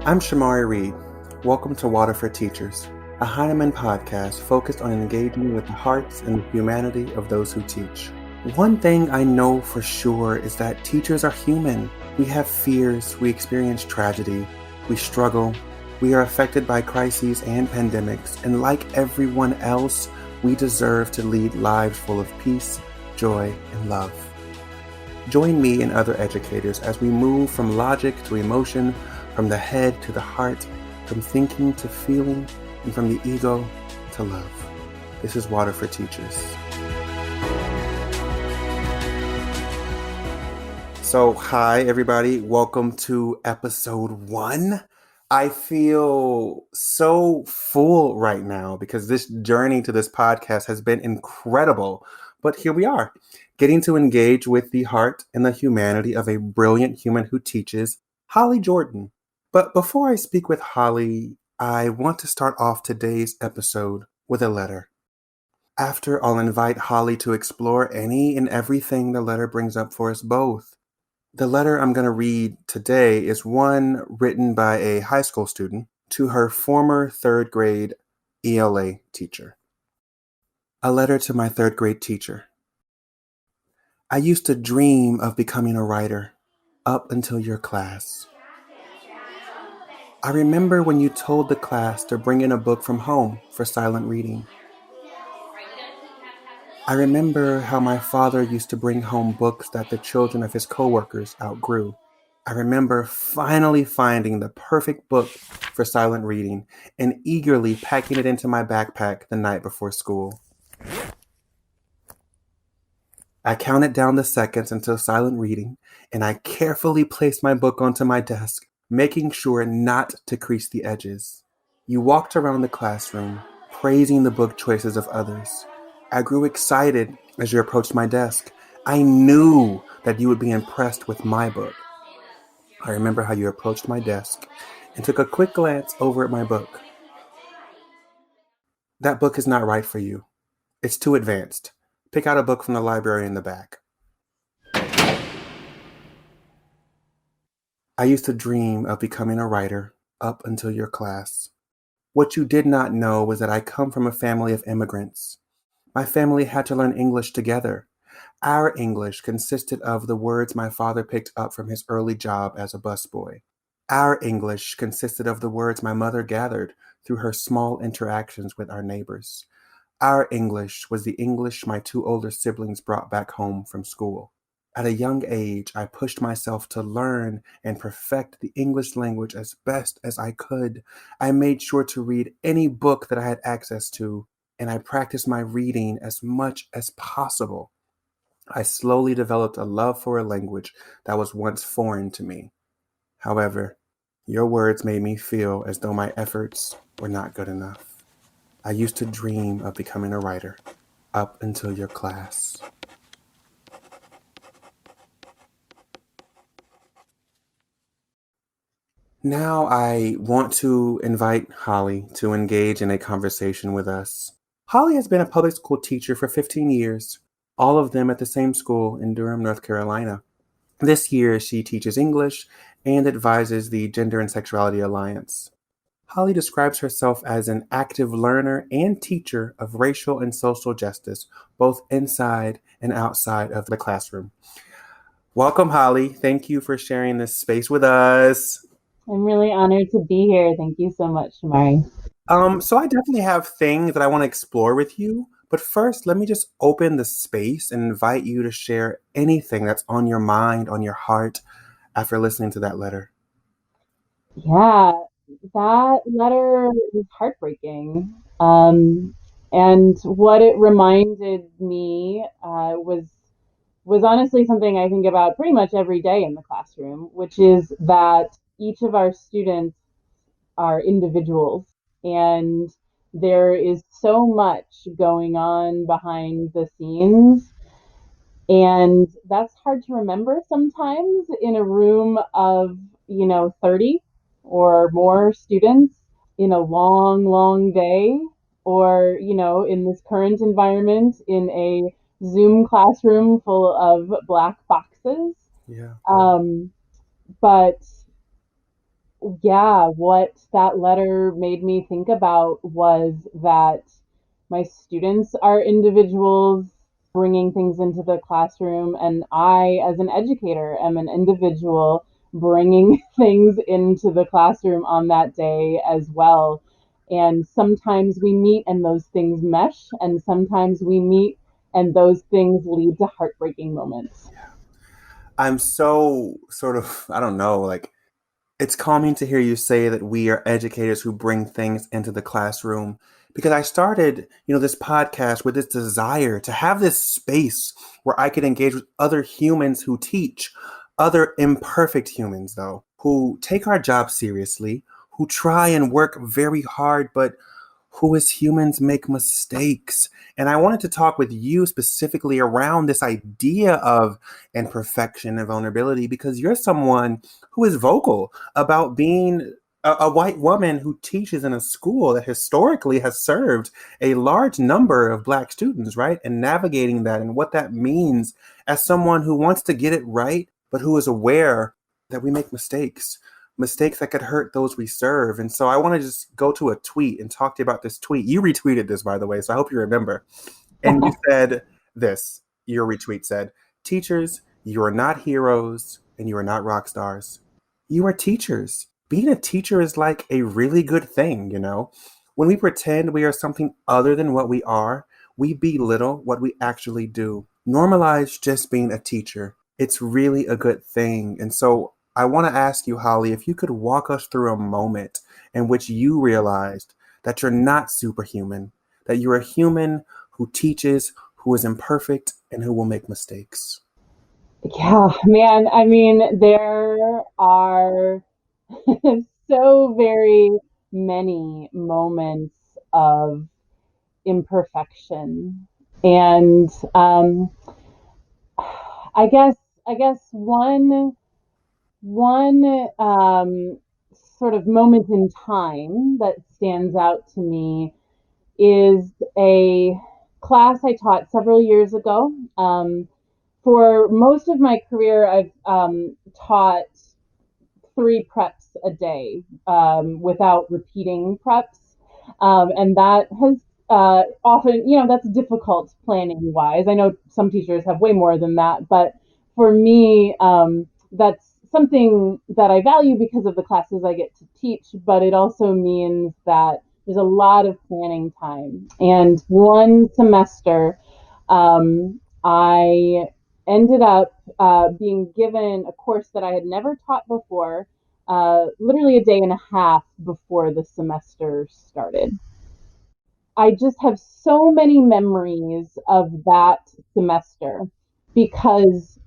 I'm Shamari Reid. Welcome to Water for Teachers, a Heinemann podcast focused on engaging with the hearts and the humanity of those who teach. One thing I know for sure is that teachers are human. We have fears, we experience tragedy, we struggle, we are affected by crises and pandemics, and like everyone else, we deserve to lead lives full of peace, joy, and love. Join me and other educators as we move from logic to emotion, from the head to the heart, from thinking to feeling, and from the ego to love. This is Water for Teachers. So, hi everybody. Welcome to episode 1. I feel so full right now because this journey to this podcast has been incredible. But here we are, getting to engage with the heart and the humanity of a brilliant human who teaches, Holly Jordan. But before I speak with Holly, I want to start off today's episode with a letter. After, I'll invite Holly to explore any and everything the letter brings up for us both. The letter I'm going to read today is one written by a high school student to her former third grade ELA teacher. A letter to my third grade teacher. I used to dream of becoming a writer up until your class. I remember when you told the class to bring in a book from home for silent reading. I remember how my father used to bring home books that the children of his coworkers outgrew. I remember finally finding the perfect book for silent reading and eagerly packing it into my backpack the night before school. I counted down the seconds until silent reading, and I carefully placed my book onto my desk, making sure not to crease the edges. You walked around the classroom, praising the book choices of others. I grew excited as you approached my desk. I knew that you would be impressed with my book. I remember how you approached my desk and took a quick glance over at my book. That book is not right for you. It's too advanced. Pick out a book from the library in the back. I used to dream of becoming a writer up until your class. What you did not know was that I come from a family of immigrants. My family had to learn English together. Our English consisted of the words my father picked up from his early job as a busboy. Our English consisted of the words my mother gathered through her small interactions with our neighbors. Our English was the English my 2 older siblings brought back home from school. At a young age, I pushed myself to learn and perfect the English language as best as I could. I made sure to read any book that I had access to, and I practiced my reading as much as possible. I slowly developed a love for a language that was once foreign to me. However, your words made me feel as though my efforts were not good enough. I used to dream of becoming a writer up until your class. Now I want to invite Holly to engage in a conversation with us. Holly has been a public school teacher for 15 years, all of them at the same school in Durham, North Carolina. This year, she teaches English and advises the Gender and Sexuality Alliance. Holly describes herself as an active learner and teacher of racial and social justice, both inside and outside of the classroom. Welcome, Holly. Thank you for sharing this space with us. I'm really honored to be here. Thank you so much, Shamari. So I definitely have things that I want to explore with you. But first, let me just open the space and invite you to share anything that's on your mind, on your heart, after listening to that letter. Yeah, that letter was heartbreaking. And what it reminded me was honestly something I think about pretty much every day in the classroom, which is that each of our students are individuals, and there is so much going on behind the scenes. And that's hard to remember sometimes in a room of, 30 or more students in a long, long day, or, in this current environment in a Zoom classroom full of black boxes. Yeah. Um, but Yeah, what that letter made me think about was that my students are individuals bringing things into the classroom, and I, as an educator, am an individual bringing things into the classroom on that day as well. And sometimes we meet and those things mesh, and sometimes we meet and those things lead to heartbreaking moments. I'm so sort of, I don't know, like it's calming to hear you say that we are educators who bring things into the classroom because I started, this podcast with this desire to have this space where I could engage with other humans who teach, other imperfect humans though, who take our job seriously, who try and work very hard, but who as humans make mistakes. And I wanted to talk with you specifically around this idea of imperfection and vulnerability because you're someone who is vocal about being a white woman who teaches in a school that historically has served a large number of Black students, right? And navigating that and what that means as someone who wants to get it right, but who is aware that we make mistakes that could hurt those we serve. And so I want to just go to a tweet and talk to you about this tweet. You retweeted this, by the way, so I hope you remember. And you said this, your retweet said, teachers, you are not heroes and you are not rock stars. You are teachers. Being a teacher is like a really good thing. When we pretend we are something other than what we are, we belittle what we actually do. Normalize just being a teacher. It's really a good thing. And so I want to ask you, Holly, if you could walk us through a moment in which you realized that you're not superhuman, that you're a human who teaches, who is imperfect, and who will make mistakes. Yeah, man, I mean, there are so very many moments of imperfection. And I guess I guess one sort of moment in time that stands out to me is a class I taught several years ago. For most of my career, I've taught 3 preps a day without repeating preps. And that has often, that's difficult planning wise. I know some teachers have way more than that, but for me, that's something that I value because of the classes I get to teach, but it also means that there's a lot of planning time. And one semester, I ended up being given a course that I had never taught before, literally a day and a half before the semester started. I just have so many memories of that semester because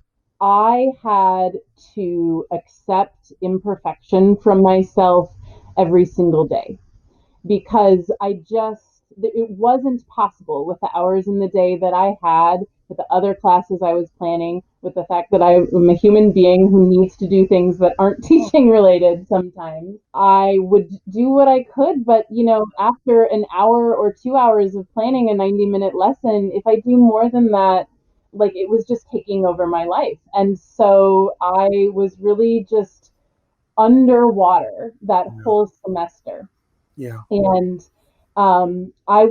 I had to accept imperfection from myself every single day because it wasn't possible with the hours in the day that I had, with the other classes I was planning, with the fact that I am a human being who needs to do things that aren't teaching related sometimes. I would do what I could, but after an hour or 2 hours of planning a 90-minute lesson, if I do more than that, like it was just taking over my life. And so I was really just underwater that Yeah. whole semester. Yeah. And I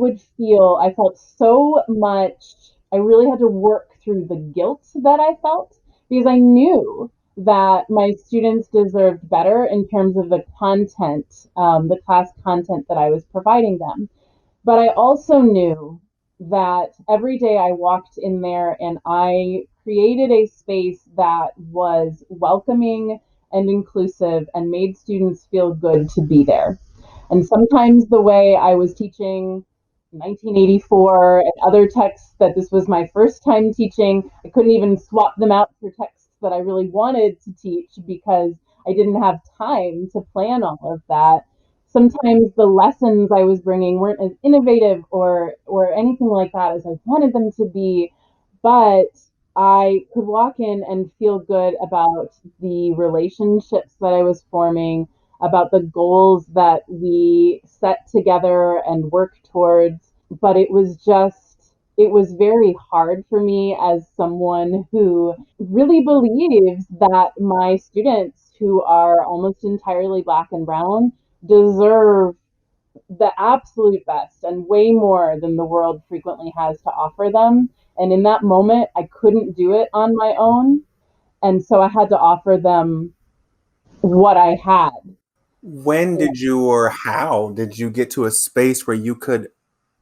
felt so much, I really had to work through the guilt that I felt because I knew that my students deserved better in terms of the content, the class content that I was providing them. But I also knew that every day I walked in there and I created a space that was welcoming and inclusive and made students feel good to be there. And sometimes the way I was teaching 1984 and other texts that this was my first time teaching, I couldn't even swap them out for texts that I really wanted to teach because I didn't have time to plan all of that. Sometimes the lessons I was bringing weren't as innovative or anything like that as I wanted them to be, but I could walk in and feel good about the relationships that I was forming, about the goals that we set together and work towards. But it was very hard for me as someone who really believes that my students who are almost entirely Black and brown deserve the absolute best and way more than the world frequently has to offer them. And in that moment, I couldn't do it on my own. And so I had to offer them what I had. When did you, or how did you get to a space where you could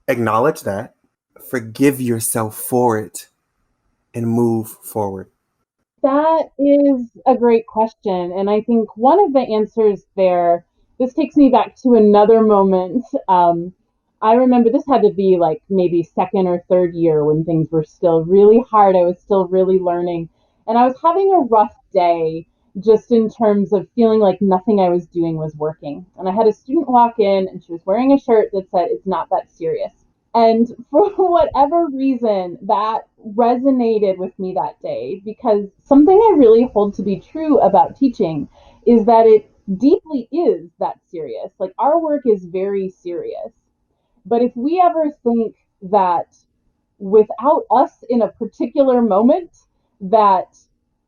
acknowledge that, forgive yourself for it, and move forward? That is a great question. And I think one of the answers there, this takes me back to another moment. I remember this had to be like maybe second or third year when things were still really hard. I was still really learning. And I was having a rough day just in terms of feeling like nothing I was doing was working. And I had a student walk in and she was wearing a shirt that said, "It's not that serious." And for whatever reason, that resonated with me that day because something I really hold to be true about teaching is that it deeply is that serious. Like our work is very serious. But if we ever think that without us in a particular moment, that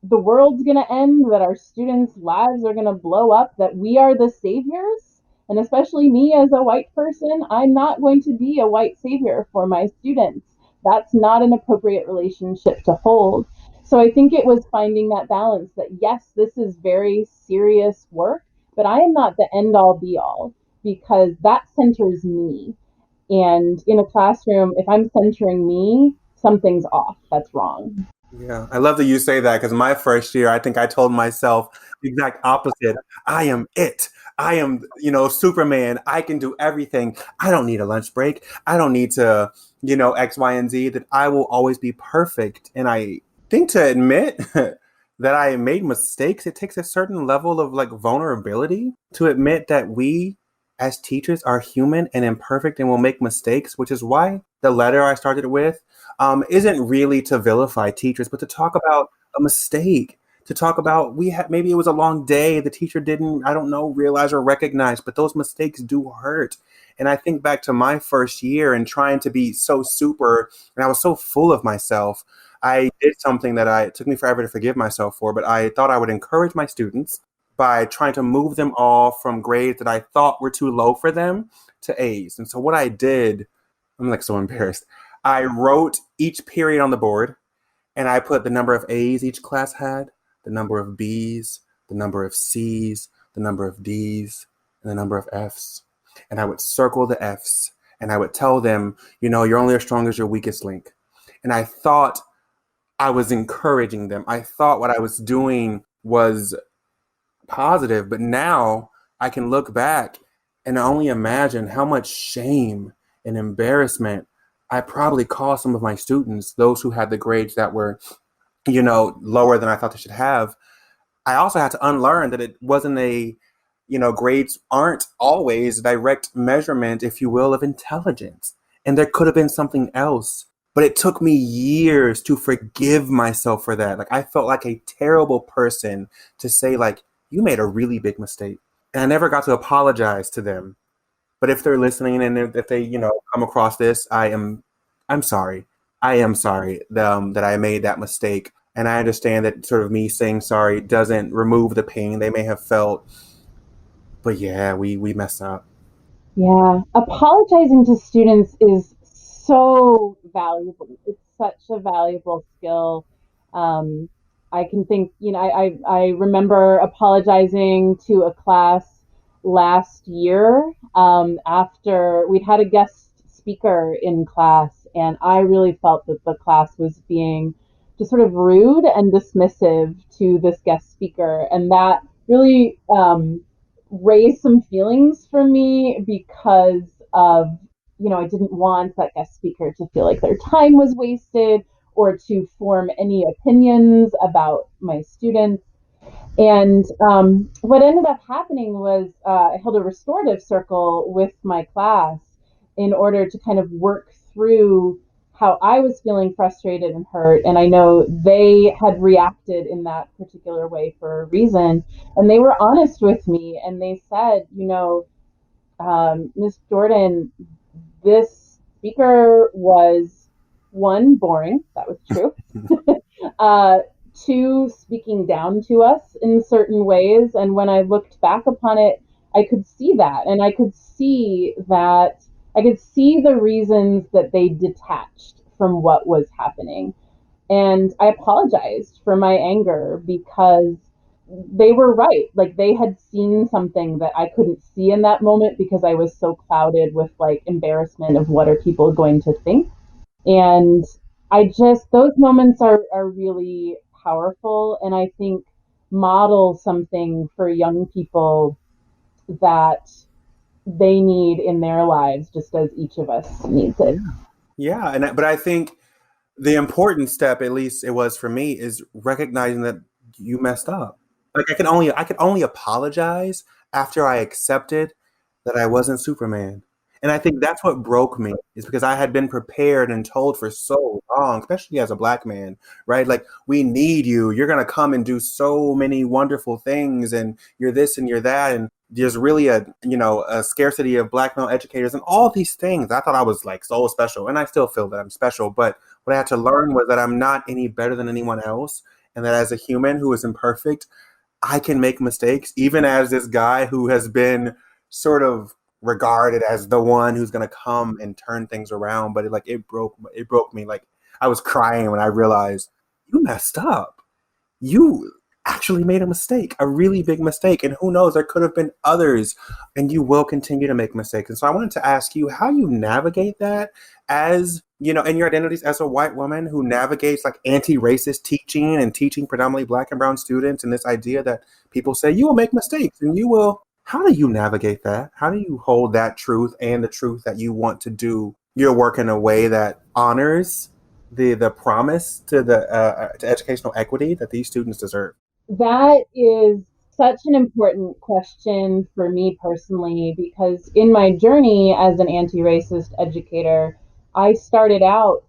the world's going to end, that our students' lives are going to blow up, that we are the saviors. And especially me as a white person, I'm not going to be a white savior for my students. That's not an appropriate relationship to hold. So I think it was finding that balance that, yes, this is very serious work, but I am not the end all be all because that centers me. And in a classroom, if I'm centering me, something's off. That's wrong. Yeah, I love that you say that because my first year, I think I told myself the exact opposite. I am it. I am, Superman. I can do everything. I don't need a lunch break. I don't need to, X, Y, and Z, that I will always be perfect. And I think to admit that I made mistakes, it takes a certain level of like vulnerability to admit that we as teachers are human and imperfect and will make mistakes, which is why the letter I started with isn't really to vilify teachers, but to talk about a mistake, to talk about we had maybe it was a long day, the teacher didn't, I don't know, realize or recognize, but those mistakes do hurt. And I think back to my first year and trying to be so super, and I was so full of myself. I did something that it took me forever to forgive myself for, but I thought I would encourage my students by trying to move them all from grades that I thought were too low for them to A's. And so what I did, I'm like so embarrassed. I wrote each period on the board and I put the number of A's each class had, the number of B's, the number of C's, the number of D's, and the number of F's. And I would circle the F's and I would tell them, you're only as strong as your weakest link. And I thought I was encouraging them. I thought what I was doing was positive, but now I can look back and only imagine how much shame and embarrassment I probably caused some of my students, those who had the grades that were, lower than I thought they should have. I also had to unlearn that it wasn't grades aren't always a direct measurement, if you will, of intelligence. And there could have been something else. But it took me years to forgive myself for that. Like I felt like a terrible person to say, like, you made a really big mistake. And I never got to apologize to them. But if they're listening and if they, come across this, I'm sorry. I am sorry that I made that mistake. And I understand that sort of me saying sorry doesn't remove the pain they may have felt. But yeah, we messed up. Yeah, apologizing to students is so valuable. It's such a valuable skill. Um, I can think, I remember apologizing to a class last year after we'd had a guest speaker in class, and I really felt that the class was being just sort of rude and dismissive to this guest speaker, and that really raised some feelings for me because of, I didn't want that guest speaker to feel like their time was wasted or to form any opinions about my students. And what ended up happening was I held a restorative circle with my class in order to kind of work through how I was feeling frustrated and hurt. And I know they had reacted in that particular way for a reason. And they were honest with me and they said, Miss Jordan, this speaker was one, boring. That was true. uh, to speaking down to us in certain ways. And when I looked back upon it, I could see that. And I could see the reasons that they detached from what was happening. And I apologized for my anger because they were right. Like they had seen something that I couldn't see in that moment because I was so clouded with like embarrassment of what are people going to think. And those moments are really powerful. And I think model something for young people that they need in their lives, just as each of us needs Yeah. it. Yeah. But I think the important step, at least it was for me, is recognizing that you messed up. Like I could only apologize after I accepted that I wasn't Superman. And I think that's what broke me is because I had been prepared and told for so long, especially as a black man, right? Like, we need you. You're going to come and do so many wonderful things, and you're this and you're that. And there's really a scarcity of black male educators and all these things. I thought I was like so special, and I still feel that I'm special. But what I had to learn was that I'm not any better than anyone else, and that as a human who is imperfect, I can make mistakes, even as this guy who has been sort of regarded as the one who's going to come and turn things around. But it broke me. Like, I was crying when I realized you messed up. You actually made a mistake, a really big mistake. And who knows, there could have been others, and you will continue to make mistakes. And so I wanted to ask you how you navigate that as, in your identities as a white woman who navigates like anti-racist teaching and teaching predominantly black and brown students, and this idea that people say you will make mistakes and you will. How do you navigate that? How do you hold that truth and the truth that you want to do your work in a way that honors the promise to educational equity that these students deserve? That is such an important question for me personally because in my journey as an anti racist educator, I started out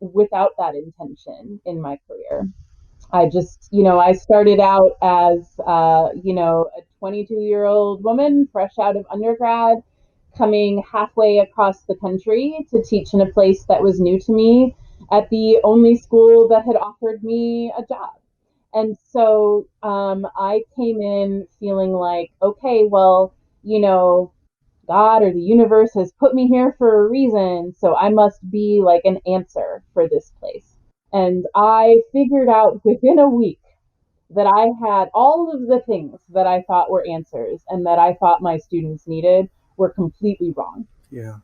without that intention in my career. I started out as, a 22-year-old woman fresh out of undergrad, coming halfway across the country to teach in a place that was new to me at the only school that had offered me a job. And so I came in feeling like, okay, well, you know, God or the universe has put me here for a reason, so I must be like an answer for this place. And I figured out within a week that I had all of the things that I thought were answers and that I thought my students needed were completely wrong. Yeah.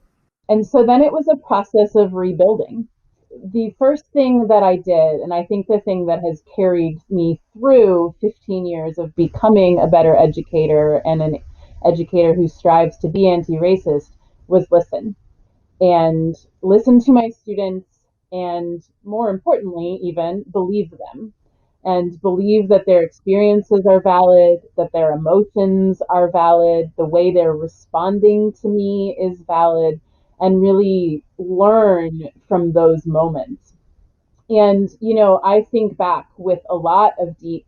And so then it was a process of rebuilding. The first thing that I did, and I think the thing that has carried me through 15 years of becoming a better educator and an educator who strives to be anti racist, was listen and listen to my students, and more importantly, even believe them and believe that their experiences are valid, that their emotions are valid, the way they're responding to me is valid, and really learn from those moments. And, I think back with a lot of deep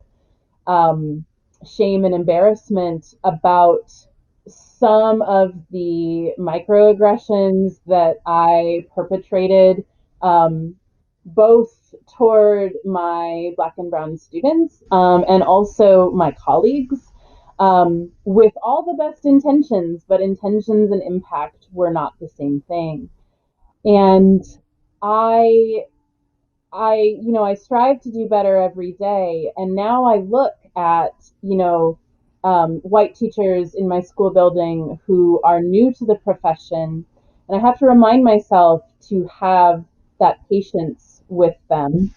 um, shame and embarrassment about some of the microaggressions that I perpetrated, um, both toward my Black and Brown students and also my colleagues, with all the best intentions, but intentions and impact were not the same thing. And I I strive to do better every day. And now I look at, white teachers in my school building who are new to the profession. And I have to remind myself to have that patience with them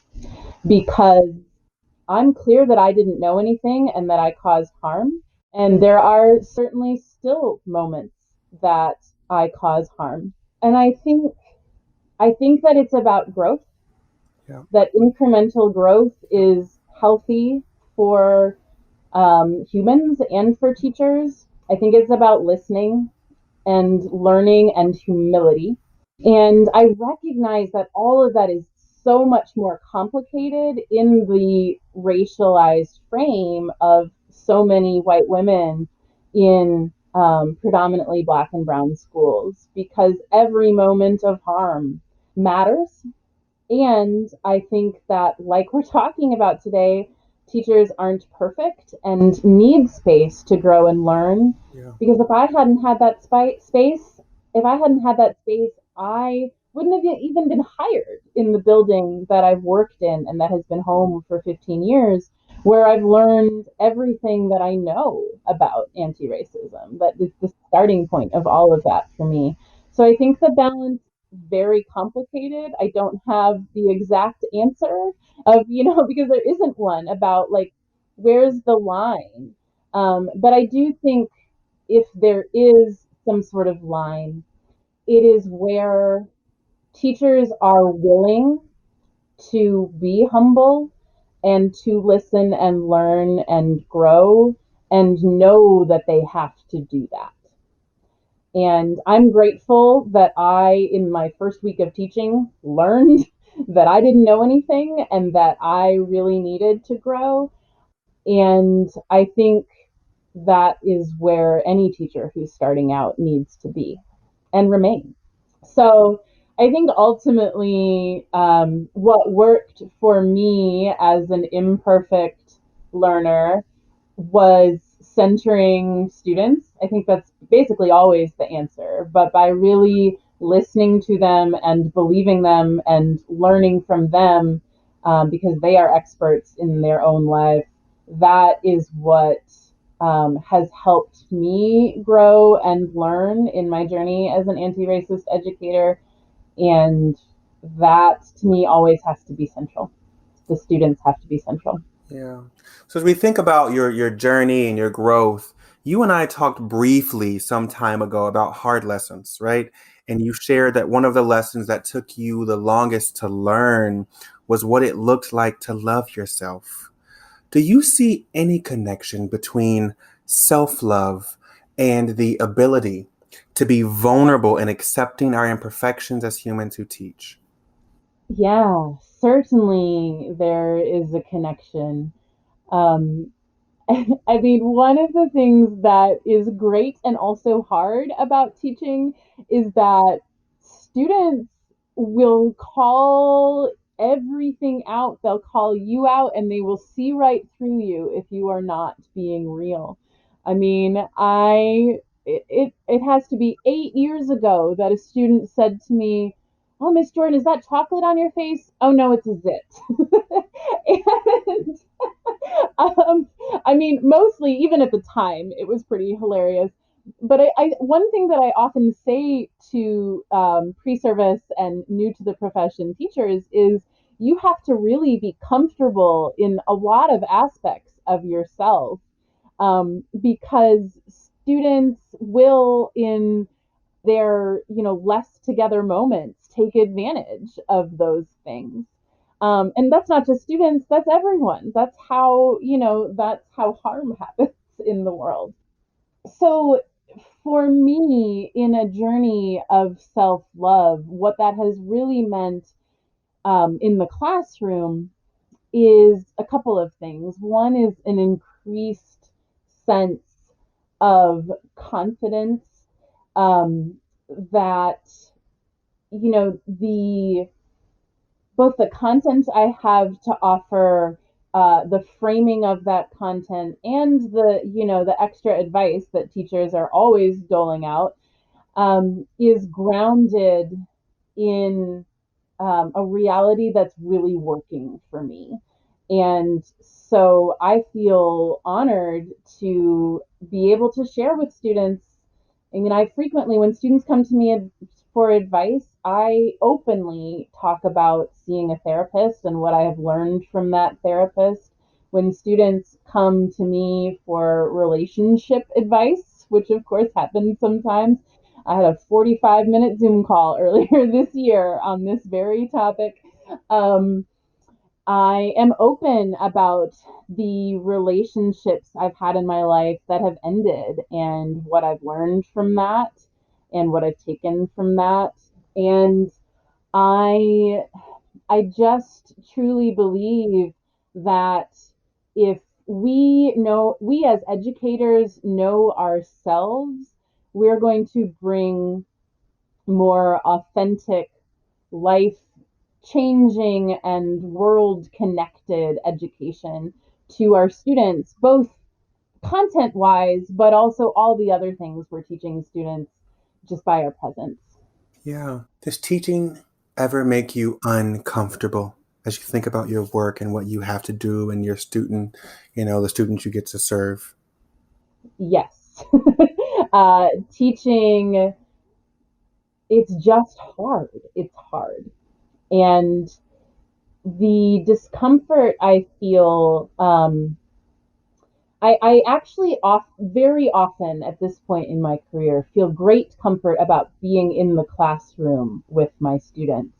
because I'm clear that I didn't know anything and that I caused harm. And there are certainly still moments that I cause harm. And I think that it's about growth, Yeah. that incremental growth is healthy for humans and for teachers. I think it's about listening and learning and humility. And I recognize that all of that is so much more complicated in the racialized frame of so many white women in predominantly Black and Brown schools because every moment of harm matters And I think that, like we're talking about today, teachers aren't perfect and need space to grow and learn. Yeah. Because if I hadn't had that space, if I hadn't had that space, I wouldn't have even been hired in the building that I've worked in and that has been home for 15 years, where I've learned everything that I know about anti racism. That is the starting point of all of that for me. So I think the balance very complicated. I don't have the exact answer of, because there isn't one about like where's the line. But I do think if there is some sort of line, it is where teachers are willing to be humble and to listen and learn and grow and know that they have to do that. And I'm grateful that I, in my first week of teaching, learned that I didn't know anything and that I really needed to grow. And I think that is where any teacher who's starting out needs to be and remain. So I think ultimately, what worked for me as an imperfect learner was centering students. I think that's basically always the answer, but by really listening to them and believing them and learning from them, because they are experts in their own life, that is what has helped me grow and learn in my journey as an anti racist educator. And that to me always has to be central. The students have to be central. Yeah. So as we think about your journey and your growth, you and I talked briefly some time ago about hard lessons, right? And you shared that one of the lessons that took you the longest to learn was what it looked like to love yourself. Do you see any connection between self-love and the ability to be vulnerable and accepting our imperfections as humans who teach? Yeah, certainly there is a connection. Um, I mean, one of the things that is great and also hard about teaching is that students will call everything out. They'll call you out and they will see right through you if you are not being real. I mean, it has to be 8 years ago that a student said to me, "Oh, Miss Jordan, is that chocolate on your face?" "Oh no, it's a zit." and um, I mean, mostly, even at the time, it was pretty hilarious. But one thing that I often say to pre-service and new to the profession teachers is you have to really be comfortable in a lot of aspects of yourself, because students will, in their less together moments, take advantage of those things. And that's not just students, that's everyone. That's how harm happens in the world. So for me, in a journey of self-love, what that has really meant, in the classroom, is a couple of things. One is an increased sense of confidence, that the both the content I have to offer, the framing of that content, and the extra advice that teachers are always doling out, is grounded in a reality that's really working for me. And so I feel honored to be able to share with students. I mean, I frequently, when students come to me for advice, I openly talk about seeing a therapist and what I have learned from that therapist. When students come to me for relationship advice, which of course happens sometimes, I had a 45-minute Zoom call earlier this year on this very topic. Um, I am open about the relationships I've had in my life that have ended and what I've learned from that and what I've taken from that. And I I just truly believe that if we as educators know ourselves, we're going to bring more authentic life changing and world connected education to our students, both content wise, but also all the other things we're teaching students just by our presence. Yeah. Does teaching ever make you uncomfortable as you think about your work and what you have to do and your student, the students you get to serve? Yes. Teaching, it's just hard. It's hard. And the discomfort I feel, I actually very often at this point in my career feel great comfort about being in the classroom with my students,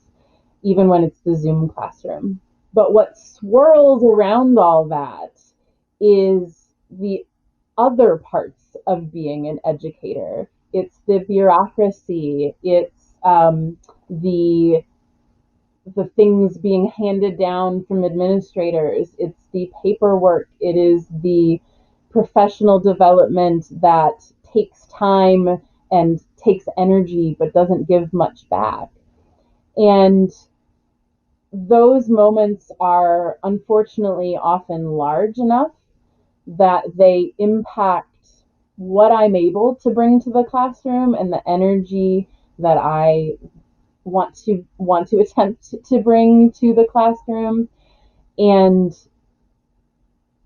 even when it's the Zoom classroom. But what swirls around all that is the other parts of being an educator. It's the bureaucracy, it's the things being handed down from administrators, it's the paperwork, it is the professional development that takes time and takes energy but doesn't give much back. And those moments are unfortunately often large enough that they impact what I'm able to bring to the classroom and the energy that I want to attempt to bring to the classroom. And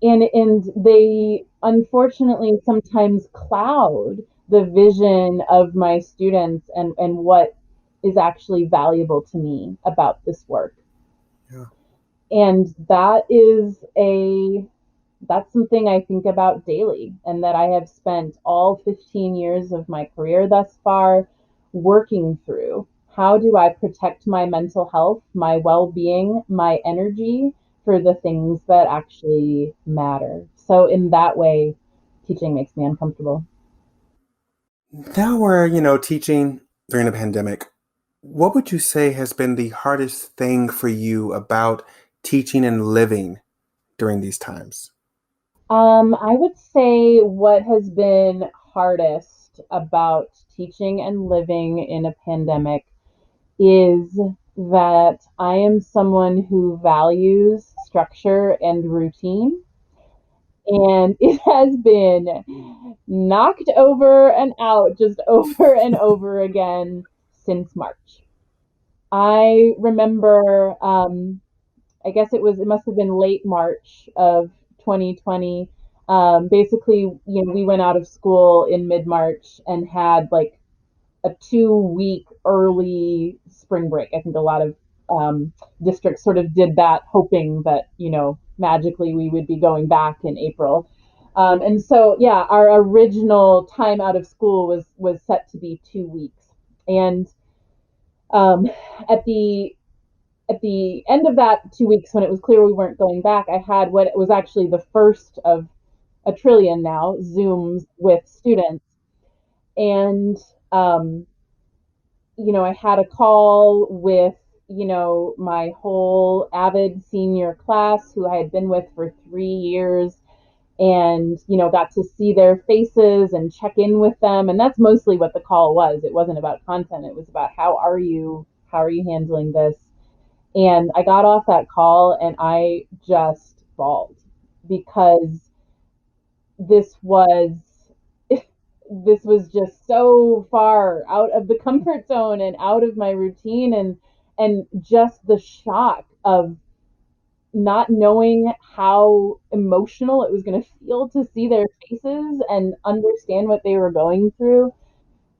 and they unfortunately sometimes cloud the vision of my students and what is actually valuable to me about this work. Yeah. And that's something I think about daily and that I have spent all 15 years of my career thus far working through. How do I protect my mental health, my well-being, my energy for the things that actually matter? So in that way, teaching makes me uncomfortable. Now we're, teaching during the pandemic. What would you say has been the hardest thing for you about teaching and living during these times? I would say what has been hardest about teaching and living in a pandemic is that I am someone who values structure and routine. And it has been knocked over and out just over and over again since March. I remember, I guess it must have been late March of 2020. Basically, we went out of school in mid March and had like a 2 week early spring break. I think a lot of districts sort of did that, hoping that magically we would be going back in April. And so, yeah, our original time out of school was set to be 2 weeks, and um, at the at the end of that 2 weeks, when it was clear we weren't going back, I had what was actually the first of a trillion now Zooms with students, and um, I had a call with, my whole avid senior class who I had been with for 3 years and, got to see their faces and check in with them. And that's mostly what the call was. It wasn't about content. It was about how are you? How are you handling this? And I got off that call and I just bawled because this was this was just so far out of the comfort zone and out of my routine, and just the shock of not knowing how emotional it was going to feel to see their faces and understand what they were going through.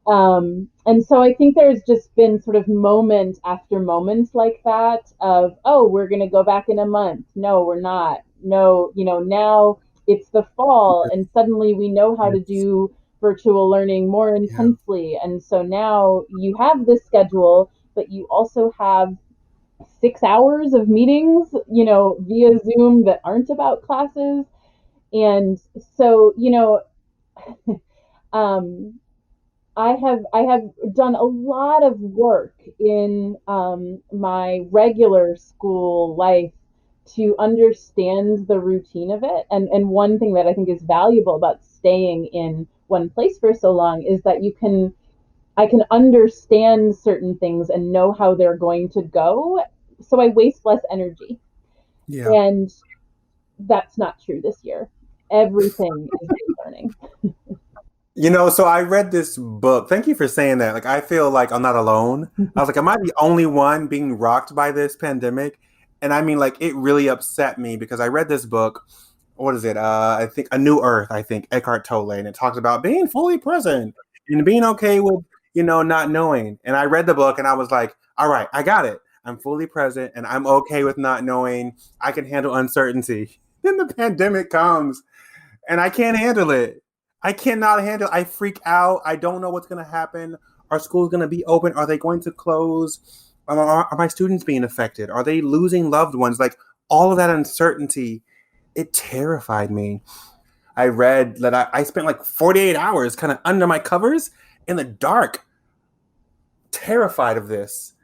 And so I think there's just been sort of moment after moment like that of, oh, we're going to go back in a month. No, we're not. No, now it's the fall and suddenly we know how to Yes. do virtual learning more Yeah. intensely. And so now you have this schedule, but you also have 6 hours of meetings, via Zoom that aren't about classes. And so, um, I have done a lot of work in my regular school life to understand the routine of it. And one thing that I think is valuable about staying in one place for so long is that I can understand certain things and know how they're going to go so I waste less energy. Yeah. And that's not true this year. Everything is learning. So I read this book. Thank you for saying that. Like, I feel like I'm not alone. I was like, am I the only one being rocked by this pandemic? And I mean, like, it really upset me because I read this book. What is it? I think A New Earth, I think, Eckhart Tolle. And it talks about being fully present and being okay with, not knowing. And I read the book and I was like, all right, I got it. I'm fully present and I'm okay with not knowing. I can handle uncertainty. Then the pandemic comes and I can't handle it. I cannot handle it. I freak out. I don't know what's going to happen. Are schools going to be open? Are they going to close? Are my students being affected? Are they losing loved ones? Like all of that uncertainty, it terrified me. I read that I spent like 48 hours kind of under my covers in the dark, terrified of this.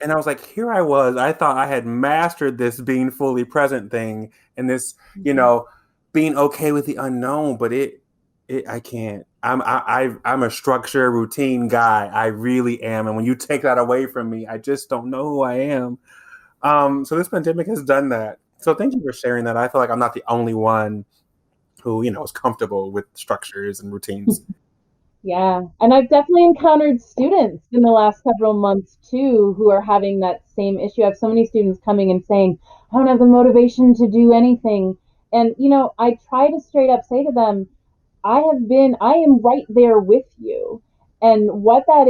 And I was like, here I was. I thought I had mastered this being fully present thing and this, being okay with the unknown, but I can't. I'm a structure routine guy. I really am. And when you take that away from me, I just don't know who I am. So this pandemic has done that. So thank you for sharing that. I feel like I'm not the only one who, is comfortable with structures and routines. Yeah. And I've definitely encountered students in the last several months too who are having that same issue. I have so many students coming and saying, I don't have the motivation to do anything. And, I try to straight up say to them, I am right there with you. And what that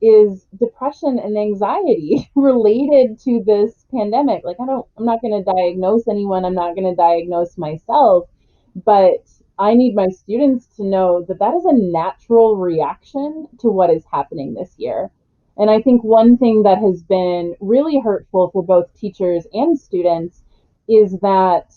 is depression and anxiety related to this pandemic. Like, I'm not going to diagnose anyone. I'm not going to diagnose myself, but I need my students to know that that is a natural reaction to what is happening this year. And I think one thing that has been really hurtful for both teachers and students is that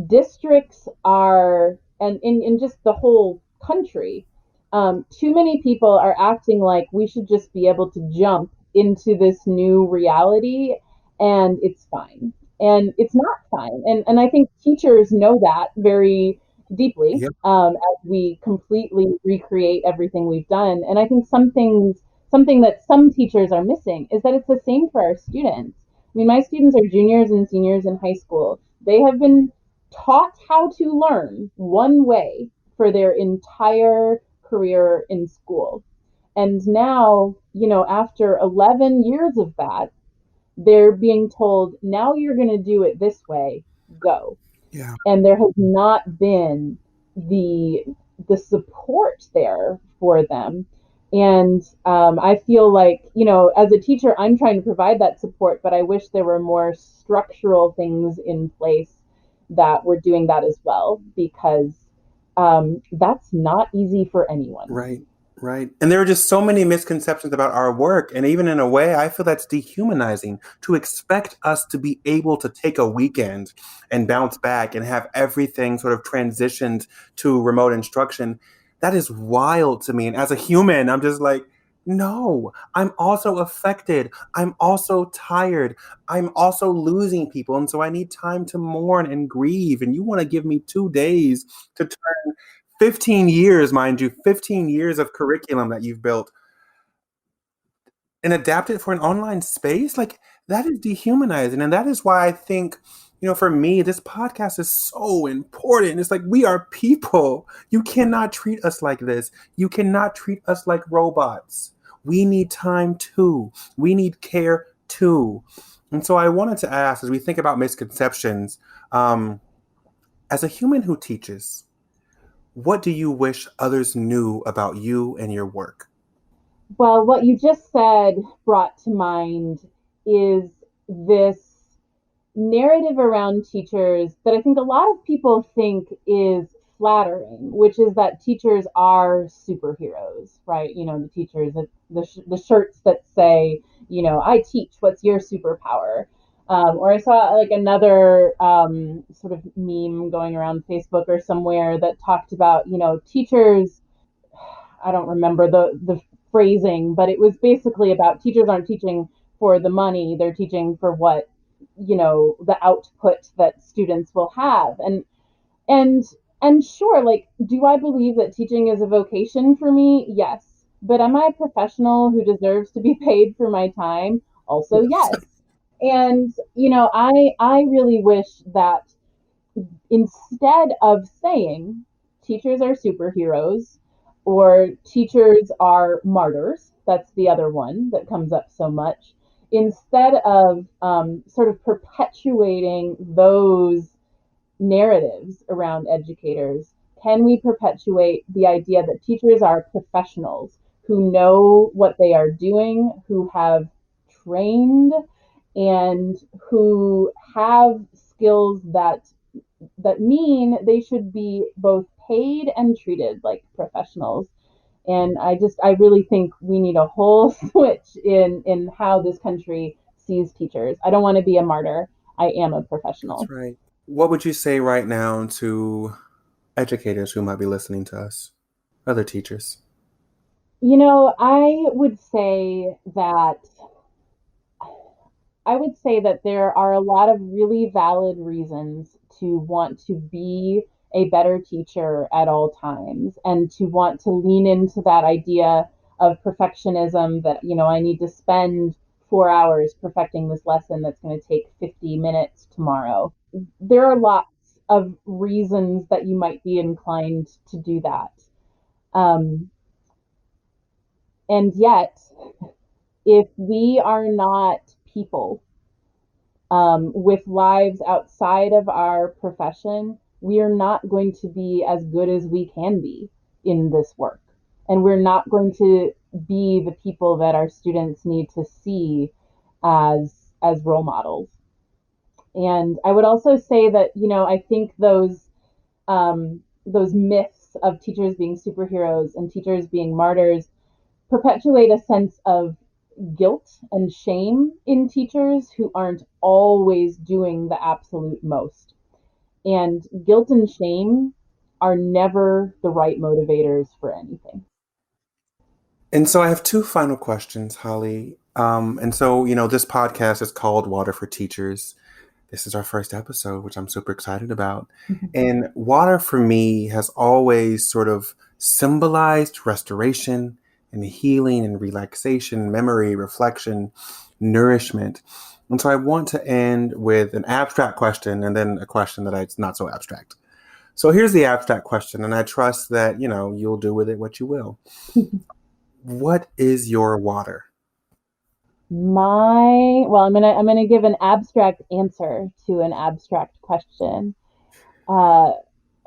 districts are, and in just the whole country, too many people are acting like we should just be able to jump into this new reality and it's fine. And it's not fine. And I think teachers know that very deeply, Yep. as we completely recreate everything we've done. And I think something that some teachers are missing is that it's the same for our students. I mean, my students are juniors and seniors in high school. They have been taught how to learn one way for their entire career in school. And now, after 11 years of that, they're being told, now you're going to do it this way, go. Yeah. And there has not been the support there for them. And I feel like, as a teacher, I'm trying to provide that support, but I wish there were more structural things in place that were doing that as well, because that's not easy for anyone. Right, right. And there are just so many misconceptions about our work. And even in a way, I feel that's dehumanizing to expect us to be able to take a weekend and bounce back and have everything sort of transitioned to remote instruction. That is wild to me. And as a human, I'm just like, no, I'm also affected. I'm also tired. I'm also losing people. And so I need time to mourn and grieve. And you want to give me 2 days to turn 15 years, mind you, 15 years of curriculum that you've built and adapt it for an online space? Like, that is dehumanizing. And that is why I think, for me, this podcast is so important. It's like, we are people. You cannot treat us like this. You cannot treat us like robots. We need time too. We need care too. And so I wanted to ask, as we think about misconceptions, as a human who teaches, what do you wish others knew about you and your work? Well, what you just said brought to mind is this narrative around teachers that I think a lot of people think is flattering, which is that teachers are superheroes, right? The teachers, the shirts that say, I teach, what's your superpower? Or I saw like another sort of meme going around Facebook or somewhere that talked about, teachers, I don't remember the phrasing, but it was basically about teachers aren't teaching for the money, they're teaching for what, the output that students will have. And and sure, like, do I believe that teaching is a vocation for me? Yes. But am I a professional who deserves to be paid for my time? Also, yes. And I really wish that instead of saying teachers are superheroes or teachers are martyrs, that's the other one that comes up so much, instead of sort of perpetuating those narratives around educators, can we perpetuate the idea that teachers are professionals who know what they are doing, who have trained, and who have skills that mean they should be both paid and treated like professionals. And I really think we need a whole switch in how this country sees teachers. I don't want to be a martyr. I am a That's professional. right. What would you say right now to educators who might be listening to us, other teachers? I would say that there are a lot of really valid reasons to want to be a better teacher at all times and to want to lean into that idea of perfectionism that, I need to spend 4 hours perfecting this lesson that's going to take 50 minutes tomorrow. There are lots of reasons that you might be inclined to do that. Um, and yet, if we are not people with lives outside of our profession, we are not going to be as good as we can be in this work. And we're not going to be the people that our students need to see as role models. And I would also say that, I think those myths of teachers being superheroes and teachers being martyrs perpetuate a sense of guilt and shame in teachers who aren't always doing the absolute most. And guilt and shame are never the right motivators for anything. And so I have two final questions, Holly. This podcast is called Water for Teachers. This is our first episode, which I'm super excited about. And water for me has always sort of symbolized restoration and healing and relaxation, memory, reflection, nourishment. And so I want to end with an abstract question and then a question that it's not so abstract. So here's the abstract question, and I trust that, you'll do with it what you will. What is your water? I'm gonna give an abstract answer to an abstract question. Uh,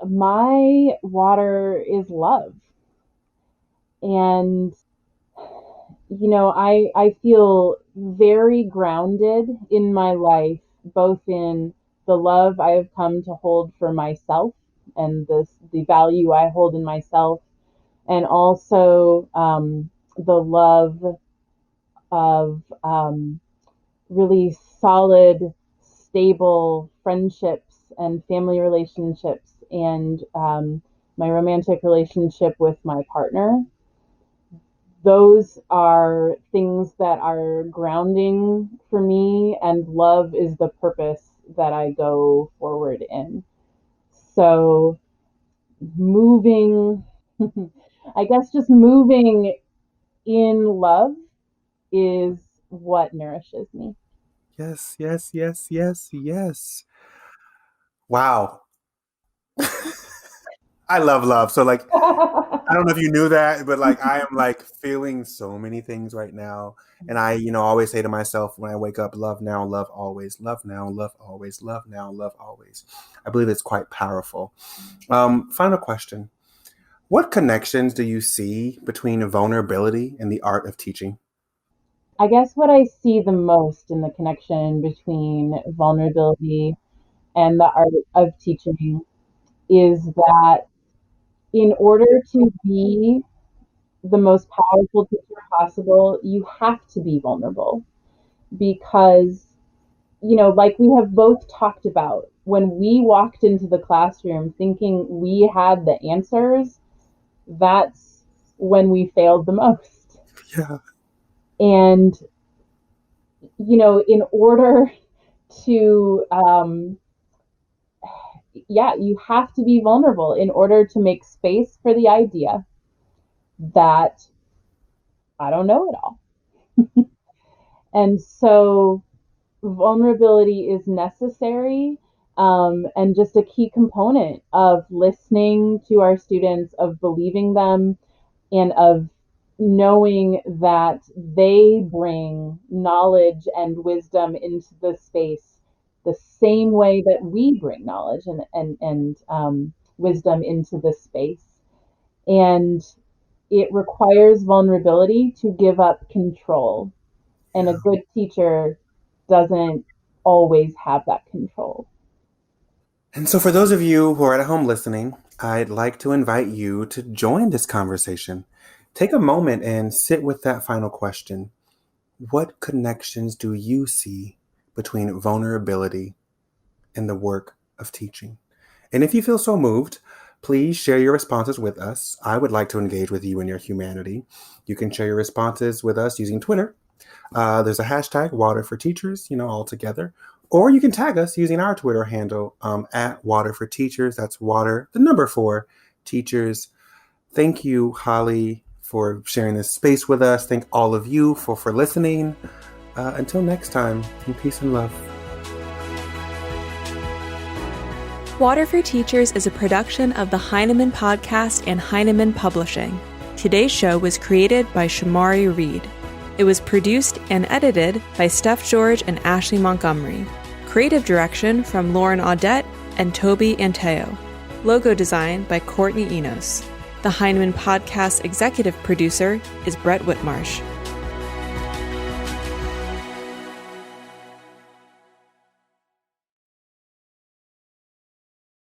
my water is love, and I feel very grounded in my life, both in the love I have come to hold for myself and the value I hold in myself, and also the love of really solid, stable friendships and family relationships, and my romantic relationship with my partner. Those are things that are grounding for me, and love is the purpose that I go forward in. So, moving, I guess just moving in love is what nourishes me. Yes, yes, yes, yes, yes. Wow. I love love. So like I don't know if you knew that, but like I am like feeling so many things right now. And I, always say to myself when I wake up, love now, love always, love now, love always, love now, love always. I believe it's quite powerful. Final question. What connections do you see between vulnerability and the art of teaching? I guess what I see the most in the connection between vulnerability and the art of teaching is that in order to be the most powerful teacher possible, you have to be vulnerable because, like we have both talked about, when we walked into the classroom thinking we had the answers, that's when we failed the most. Yeah. And, in order to, yeah, you have to be vulnerable in order to make space for the idea that I don't know it all. And so vulnerability is necessary, and just a key component of listening to our students, of believing them, and of knowing that they bring knowledge and wisdom into the space the same way that we bring knowledge and wisdom into the space. And it requires vulnerability to give up control. And a Yeah. good teacher doesn't always have that control. And so, for those of you who are at home listening, I'd like to invite you to join this conversation. Take a moment and sit with that final question. What connections do you see between vulnerability and the work of teaching? And if you feel so moved, please share your responses with us. I would like to engage with you in your humanity. You can share your responses with us using Twitter. There's a hashtag Water for Teachers, all together. Or you can tag us using our Twitter handle at Water for Teachers. That's water, the number 4, teachers. Thank you, Holly, for sharing this space with us. Thank all of you for listening. Until next time, in peace and love. Water for Teachers is a production of the Heinemann Podcast and Heinemann Publishing. Today's show was created by Shamari Reid. It was produced and edited by Steph George and Ashley Montgomery. Creative direction from Lauren Audette and Toby Anteo. Logo design by Courtney Enos. The Heinemann Podcast executive producer is Brett Whitmarsh.